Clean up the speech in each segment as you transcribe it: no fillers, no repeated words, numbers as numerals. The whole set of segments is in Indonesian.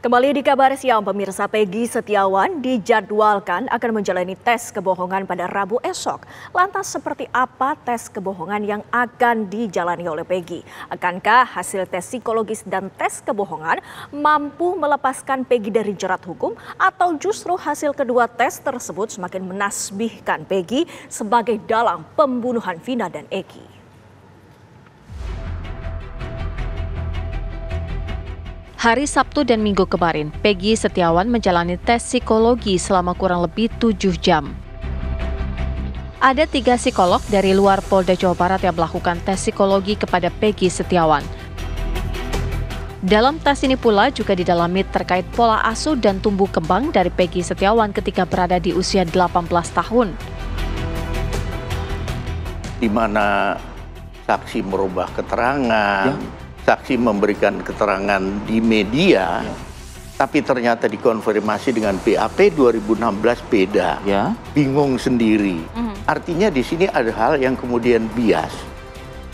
Kembali di kabar siang, pemirsa, Peggy Setiawan dijadwalkan akan menjalani tes kebohongan pada Rabu esok. Lantas seperti apa tes kebohongan yang akan dijalani oleh Peggy? Akankah hasil tes psikologis dan tes kebohongan mampu melepaskan Peggy dari jerat hukum? Atau justru hasil kedua tes tersebut semakin menasbihkan Peggy sebagai dalang pembunuhan Vina dan Eki? Hari Sabtu dan Minggu kemarin, Peggy Setiawan menjalani tes psikologi selama kurang lebih 7 jam. Ada 3 psikolog dari luar Polda Jawa Barat yang melakukan tes psikologi kepada Peggy Setiawan. Dalam tes ini pula juga didalami terkait pola asuh dan tumbuh kembang dari Peggy Setiawan ketika berada di usia 18 tahun. Di mana saksi merubah keterangan, saksi memberikan keterangan di media, tapi ternyata dikonfirmasi dengan BAP 2016 beda, bingung sendiri. Artinya di sini ada hal yang kemudian bias.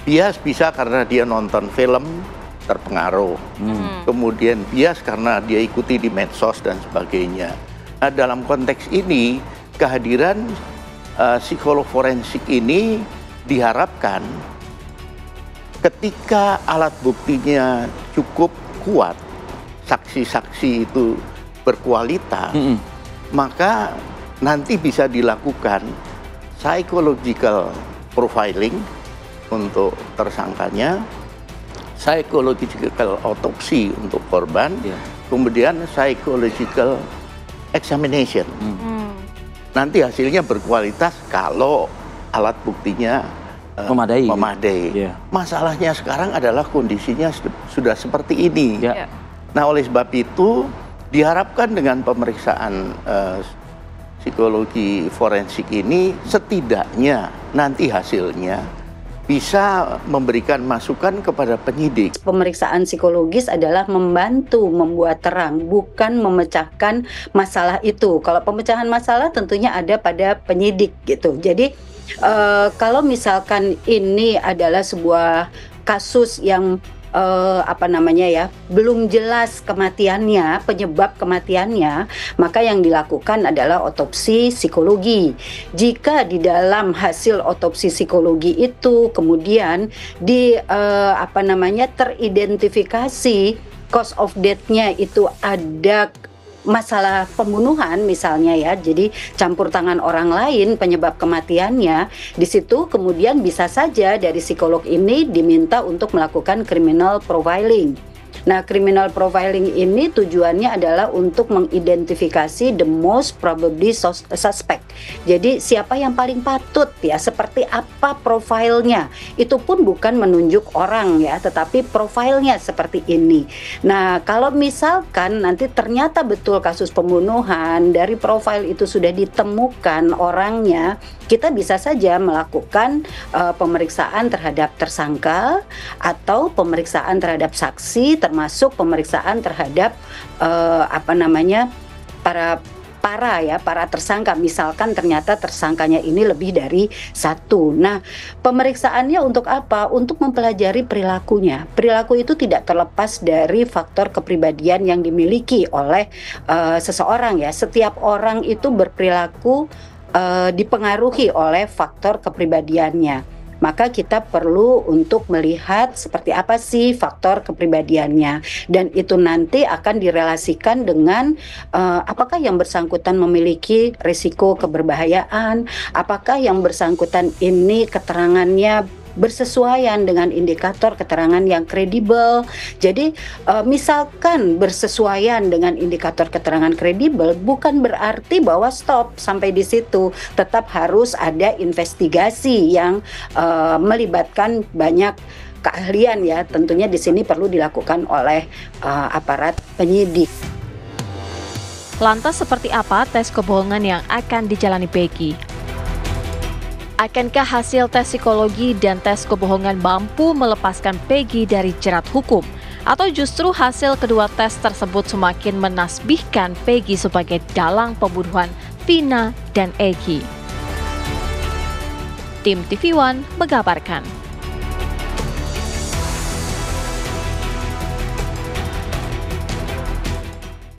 Bias bisa karena dia nonton film, terpengaruh. Kemudian bias karena dia ikuti di medsos dan sebagainya. Nah, dalam konteks ini, kehadiran psikolog forensik ini diharapkan ketika alat buktinya cukup kuat, saksi-saksi itu berkualitas, maka nanti bisa dilakukan psychological profiling untuk tersangkanya, psychological autopsi untuk korban, kemudian psychological examination. Nanti hasilnya berkualitas kalau alat buktinya memadai. Masalahnya sekarang adalah kondisinya sudah seperti ini. Nah, oleh sebab itu diharapkan dengan pemeriksaan psikologi forensik ini setidaknya nanti hasilnya bisa memberikan masukan kepada penyidik. Pemeriksaan psikologis adalah membantu membuat terang, bukan memecahkan masalah itu. Kalau pemecahan masalah tentunya ada pada penyidik gitu. Jadi kalau misalkan ini adalah sebuah kasus yang belum jelas kematiannya, penyebab kematiannya, maka yang dilakukan adalah otopsi psikologi. Jika di dalam hasil otopsi psikologi itu kemudian teridentifikasi cause of death-nya itu ada masalah pembunuhan misalnya jadi campur tangan orang lain penyebab kematiannya, di situ kemudian bisa saja dari psikolog ini diminta untuk melakukan criminal profiling. Nah, criminal profiling ini tujuannya adalah untuk mengidentifikasi the most probably suspect. Jadi siapa yang paling patut seperti apa profilnya. Itu pun bukan menunjuk orang tetapi profilnya seperti ini. Nah, kalau misalkan nanti ternyata betul kasus pembunuhan, dari profil itu sudah ditemukan orangnya, kita bisa saja melakukan pemeriksaan terhadap tersangka atau pemeriksaan terhadap saksi, termasuk pemeriksaan terhadap para tersangka. Misalkan ternyata tersangkanya ini lebih dari satu. Nah, pemeriksaannya untuk apa? Untuk mempelajari perilakunya. Perilaku itu tidak terlepas dari faktor kepribadian yang dimiliki oleh seseorang Setiap orang itu berperilaku dipengaruhi oleh faktor kepribadiannya. Maka kita perlu untuk melihat seperti apa sih faktor kepribadiannya, dan itu nanti akan direlasikan dengan apakah yang bersangkutan memiliki risiko keberbahayaan, apakah yang bersangkutan ini keterangannya bersesuaian dengan indikator keterangan yang kredibel. Jadi misalkan bersesuaian dengan indikator keterangan kredibel bukan berarti bahwa stop sampai di situ. Tetap harus ada investigasi yang melibatkan banyak keahlian Tentunya di sini perlu dilakukan oleh aparat penyidik. Lantas seperti apa tes kebohongan yang akan dijalani Peggy? Akankah hasil tes psikologi dan tes kebohongan mampu melepaskan Peggy dari jerat hukum? Atau justru hasil kedua tes tersebut semakin menasbihkan Peggy sebagai dalang pembunuhan Vina dan Eki? Tim TV One mengabarkan.